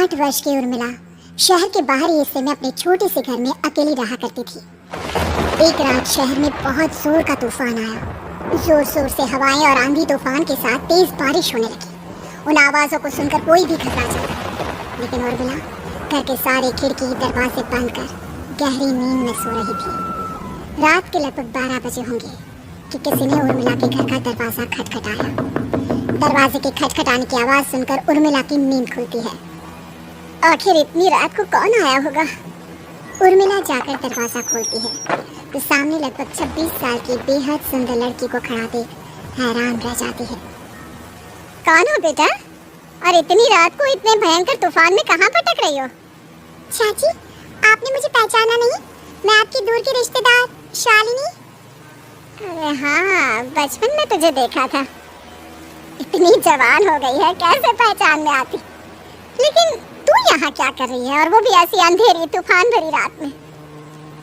8 वर्ष की उर्मिला शहर के बाहरी हिस्से में अपने छोटे से घर में अकेली रहा करती थी। एक रात शहर में बहुत जोर का तूफान आया। जोर शोर से हवाएं और आंधी तूफान के साथ तेज बारिश होने लगी। उन आवाजों को सुनकर कोई भी घबरा जाता, लेकिन उर्मिला घर के सारे खिड़की दरवाजे बंद कर गहरी नींद में सो रही थी। रात के लगभग 12 बजे होंगे कि किसी ने उर्मिला के घर का दरवाजा खटखटाया। दरवाजे के खटखटाने की आवाज सुनकर उर्मिला की नींद खुलती है। आखिर इतनी रात को कौन आया होगा? उर्मिला जाकर दरवाजा खोलती है तो सामने लगभग 26 साल की बेहद सुंदर लड़की को खड़ा देख हैरान रह जाती है। कौन हो बेटा? और इतनी रात को इतने भयंकर तूफान में कहाँ भटक रही हो? चाची, आपने मुझे पहचाना नहीं? मैं आपकी दूर की रिश्तेदार शालिनी। अरे हाँ, बचपन में तुझे देखा था। इतनी जवान हो गई है, कैसे पहचान में आती? लेकिन तू यहाँ क्या कर रही है, और वो भी ऐसी अंधेरी तूफान भरी रात में?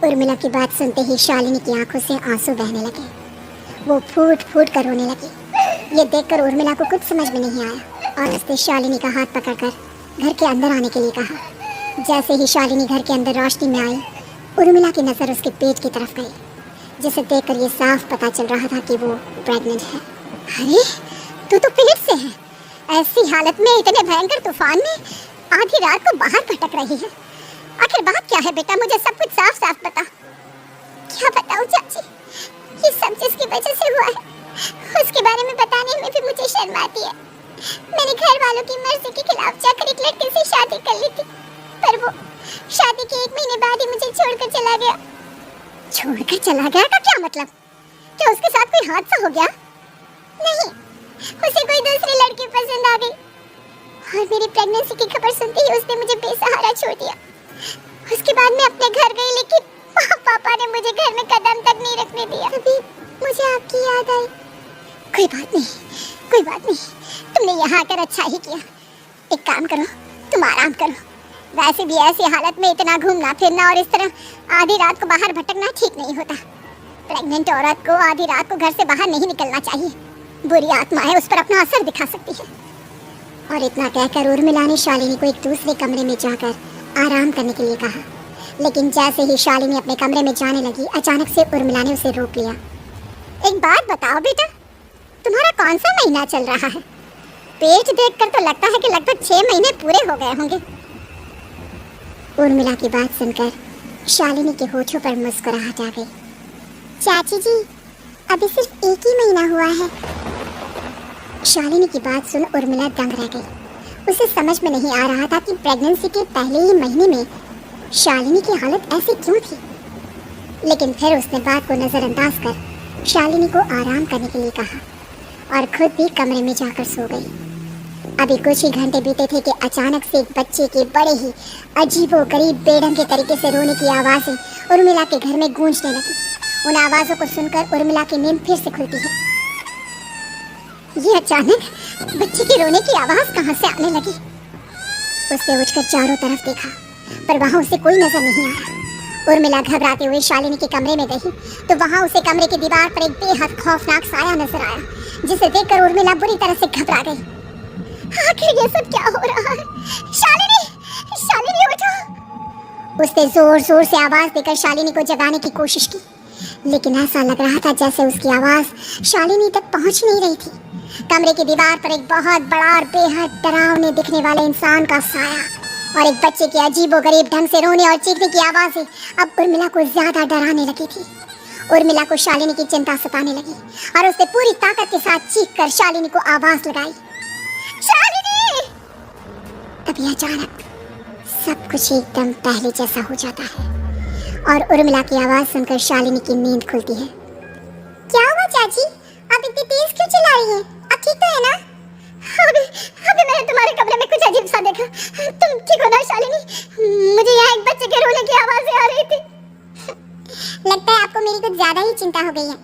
उर्मिला की बात सुनते ही शालिनी की आंखों से आंसू बहने लगे। वो फूट फूट कर रोने लगी। ये देखकर उर्मिला को कुछ समझ में नहीं आया और उसने शालिनी का हाथ पकड़कर घर के अंदर आने के लिए कहा। जैसे ही शालिनी घर के अंदर रोशनी में आई, उर्मिला की नजर उसके पेट की तरफ गई, जिसे देखकर ये साफ पता चल रहा था कि वो प्रेग्नेंट है। अरे तू तो पेट से है। ऐसी हालत में इतने भयंकर तूफान में आधी रात को बाहर भटक रही है। आखिर बात क्या है बेटा? मुझे सब कुछ साफ साफ बता। क्या बताऊं चाची? ये सब जिसकी वजह से हुआ है उसके बारे में बताने में भी मुझे शर्म आती है। मैंने घर वालों की मर्जी के खिलाफ जाकर एक लड़के से शादी कर ली थी, पर वो शादी के 1 महीने बाद ही मुझे छोड़कर चला गया। छोड़कर चला गया का क्या मतलब? क्या उसके साथ कोई हादसा हो गया? नहीं, उसे कोई दूसरी लड़की पसंद आ गई और मेरी प्रेगनेंसी की खबर सुनते ही उसने मुझे बेसहारा छोड़ दिया। उसके बाद मैं अपने घर गई, लेकिन पापा ने मुझे घर में कदम तक नहीं रखने दिया। तभी मुझे आपकी याद आई। कोई बात नहीं, कोई बात नहीं, तुमने यहाँ आकर अच्छा ही किया। एक काम करो, तुम आराम करो। वैसे भी ऐसी हालत में इतना घूमना फिरना और इस तरह आधी रात को बाहर भटकना ठीक नहीं होता। प्रेग्नेंट औरत को आधी रात को घर से बाहर नहीं निकलना चाहिए। बुरी आत्माएं उस पर अपना असर दिखा सकती है। और इतना कहकर उर्मिला ने शालिनी को एक दूसरे कमरे में जाकर आराम करने के लिए कहा। लेकिन जैसे ही शालिनी अपने कमरे में जाने लगी, अचानक से उर्मिला ने उसे रोक लिया। एक बात बताओ बेटा, तुम्हारा कौन सा महीना चल रहा है? पेट देखकर तो लगता है कि लगभग 6 महीने पूरे हो गए होंगे। उर्मिला की बात सुनकर शालिनी के होठों पर मुस्कुराहट आ गई। चाची जी, अभी सिर्फ 1 ही महीना हुआ है। शालिनी की बात सुन उर्मिला दंग रह गई। उसे समझ में नहीं आ रहा था कि प्रेगनेंसी के पहले ही महीने में शालिनी की हालत ऐसी क्यों थी। लेकिन फिर उसने बात को नजरअंदाज कर शालिनी को आराम करने के लिए कहा और खुद भी कमरे में जाकर सो गई। अभी कुछ ही घंटे बीते थे कि अचानक से एक बच्चे के बड़े ही अजीबोगरीब बेढंग के तरीके से रोने की आवाजें उर्मिला के घर में गूंजने लगी। उन आवाजों को सुनकर उर्मिला की नींद फिर से खुलती है। ये अचानक बच्चे के रोने की आवाज कहां से आने लगी? उसने उठकर चारों तरफ देखा, पर वहां उसे कोई नजर नहीं आया। उर्मिला घबराते हुए शालिनी के कमरे में गई तो वहां उसे कमरे की दीवार पर एक बेहद खौफनाक साया नजर आया, जिसे देखकर उर्मिला बुरी तरह से घबरा गई। आखिर ये सब क्या हो रहा है? शालिनी, शालिनी उठो! उसने जोर जोर से आवाज देकर शालिनी को जगाने की कोशिश की, लेकिन ऐसा लग रहा था जैसे उसकी आवाज शालिनी तक पहुंच नहीं रही थी। कमरे की दीवार पर एक बहुत बड़ा और बेहद डरावने दिखने वाले इंसान का साया और एक बच्चे के अजीबोगरीब ढंग से रोने और चीखने की आवाजें अब उर्मिला को ज्यादा डराने लगी थी। उर्मिला को शालिनी की चिंता सताने लगी और उसने पूरी ताकत के साथ चीखकर शालिनी को आवाज लगाई, शालिनी! तभी अचानक सब कुछ एकदम पहले जैसा हो जाता है और उर्मिला की आवाज सुनकर शालिनी की नींद खुलती है। क्या हुआ चाची? आप इतनी तेज क्यों चिल्ला रही हैं? आप ठीक तो है ना? अभी मैंने तुम्हारे कमरे में कुछ अजीब सा देखा। तुम ठीक हो ना शालिनी? मुझे यहाँ एक बच्चे के रोने की आवाजें आ रही थी। लगता है आपको मेरी कुछ ज्यादा ही चिंता हो गई है।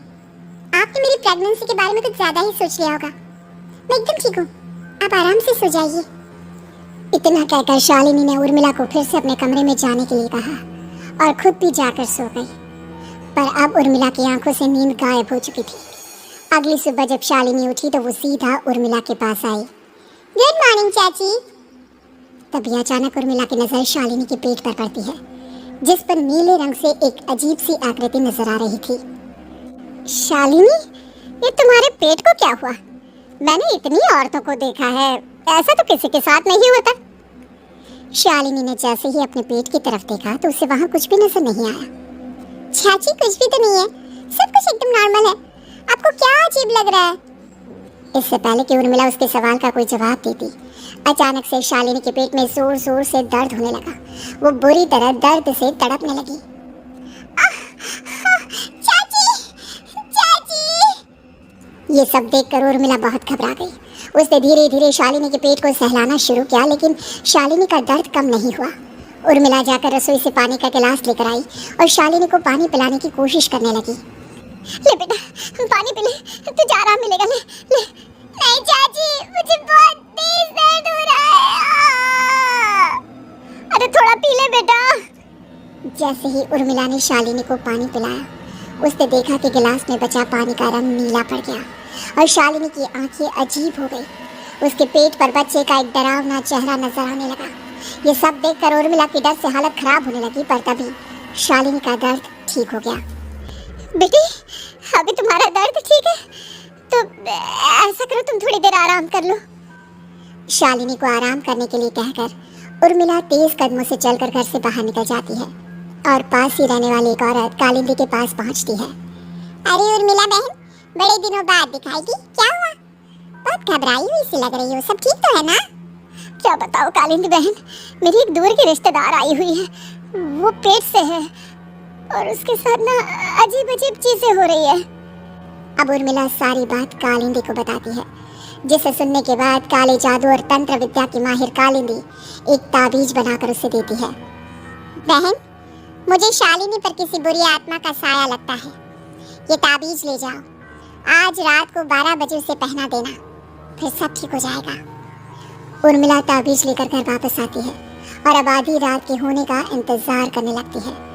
आपने मेरी प्रेगनेंसी के बारे में कुछ ज्यादा ही सोच लिया होगा। मैं एकदम ठीक हूँ, आप आराम से सो जाइए। इतना कहकर शालिनी ने उर्मिला को फिर से अपने कमरे में जाने के लिए कहा और खुद भी जाकर सो गई। पर अब उर्मिला की आंखों से नींद गायब हो चुकी थी। अगली सुबह जब शालिनी उठी तो वो सीधा उर्मिला के पास आई। गुड मॉर्निंग चाची। तभी अचानक उर्मिला की नजर शालिनी के पेट पर पड़ती है, जिस पर नीले रंग से एक अजीब सी आकृति नजर आ रही थी। शालिनी, ये तुम्हारे पेट को क्या हुआ? मैंने इतनी औरतों को देखा है, ऐसा तो किसी के साथ नहीं होता। शालिनी ने जैसे ही अपने पेट की तरफ देखा तो उसे वहां कुछ भी नजर नहीं आया। चाची, कुछ भी तो नहीं है, सब कुछ एकदम नॉर्मल है। आपको क्या अजीब लग रहा है? इससे पहले कि उर्मिला उसके सवाल का कोई जवाब देती, अचानक से शालिनी के पेट में जोर जोर से दर्द होने लगा। वो बुरी तरह दर्द से तड़पने लगी। चाची, चाची। ये सब देखकर उर्मिला बहुत घबरा गई। उसने धीरे धीरे शालिनी के पेट को सहलाना शुरू किया, लेकिन शालिनी का दर्द कम नहीं हुआ। उर्मिला जाकर रसोई से पानी का गिलास लेकर आई और शालिनी को पानी पिलाने की कोशिश करने लगी। ले बेटा, पानी पी ले, तुझे आराम मिलेगा। ले ले। नहीं चाची, मुझे बहुत तेज दर्द हो रहा है। अरे थोड़ा पी ले बेटा। जैसे ही उर्मिला ने शालिनी को पानी पिलाया, उसने देखा कि गिलास में बचा पानी का रंग नीला पड़ गया और शालिनी की आंखें अजीब हो गई। उसके पेट पर बच्चे का एक डरावना चेहरा नजर आने लगा। ये सब देखकर उर्मिला की डर से हालत खराब होने लगी, पर तभी शालिनी का दर्द ठीक हो गया। बेटी, अभी तुम्हारा दर्द ठीक है तो ऐसा करो, तुम थोड़ी देर आराम कर लो। शालिनी को आराम करने के लिए कहकर उर्मिला तेज कदमों से चलकर घर से बाहर निकल जाती है और पास ही रहने वाली एक औरत कालिंदी के पास पहुंचती है। अरे उर्मिला बहन, बड़े दिनों बाद दिखाई दी, क्या हुआ? बहुत घबराई हुई सी लग रही हो, सब ठीक तो है ना? क्या बताओ कालिंदी बहन, मेरी एक दूर की रिश्तेदार आई हुई है, वो पेट से है और उसके साथ ना अजीब अजीब चीजें हो रही है। अब उर्मिला सारी बात कालिंदी को बताती है, जिसे सुनने के बाद काले जादू और तंत्र विद्या की माहिर कालिंदी एक ताबीज बनाकर उसे देती है। बहन, मुझे शालिनी पर किसी बुरी आत्मा का साया लगता है। ये ताबीज ले जाओ, आज रात को 12 बजे उसे पहना देना, फिर सब ठीक हो जाएगा। उर्मिला ताबीज लेकर घर वापस आती है और अब आधी रात के होने का इंतजार करने लगती है।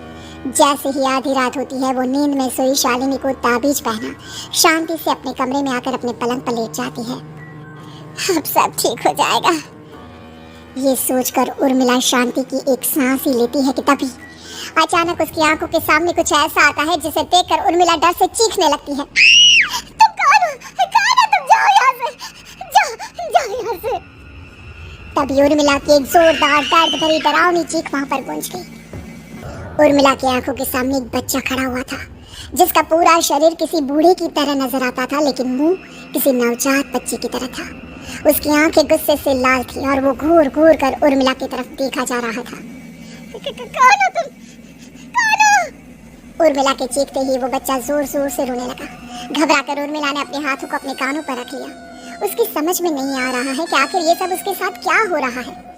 जैसे ही आधी रात होती है, वो नींद में सोई शालिनी को ताबीज पहना शांति से अपने कमरे में आकर अपने पलंग पर लेट जाती है। अब सब ठीक हो जाएगा, ये सोचकर उर्मिला शांति की एक सांस ही लेती है कि तभी अचानक उसकी आंखों के सामने कुछ ऐसा आता है जिसे देखकर उर्मिला डर से चीखने लगती है। तुम कौन हो? कौन हो तुम? जाओ यहाँ से, जाओ यहाँ से। तभी उर्मिला की एक जोरदार दर्द भरी डरावनी चीख वहां पर गूंज गई। उर्मिला की आंखों के सामने एक बच्चा खड़ा हुआ था, जिसका पूरा शरीर किसी बूढ़े की तरह नजर आता था, लेकिन मुंह किसी नवजात बच्चे की तरह था। उसकी आंखें गुस्से से लाल थी और वो घूर घूर कर उर्मिला की तरफ देखा जा रहा था। कौन हो तुम? कौन हो? उर्मिला के चीखते ही वो बच्चा जोर जोर से रोने लगा। घबरा कर उर्मिला ने अपने हाथों को अपने कानों पर रख लिया। उसकी समझ में नहीं आ रहा है कि आखिर ये सब उसके साथ क्या हो रहा है।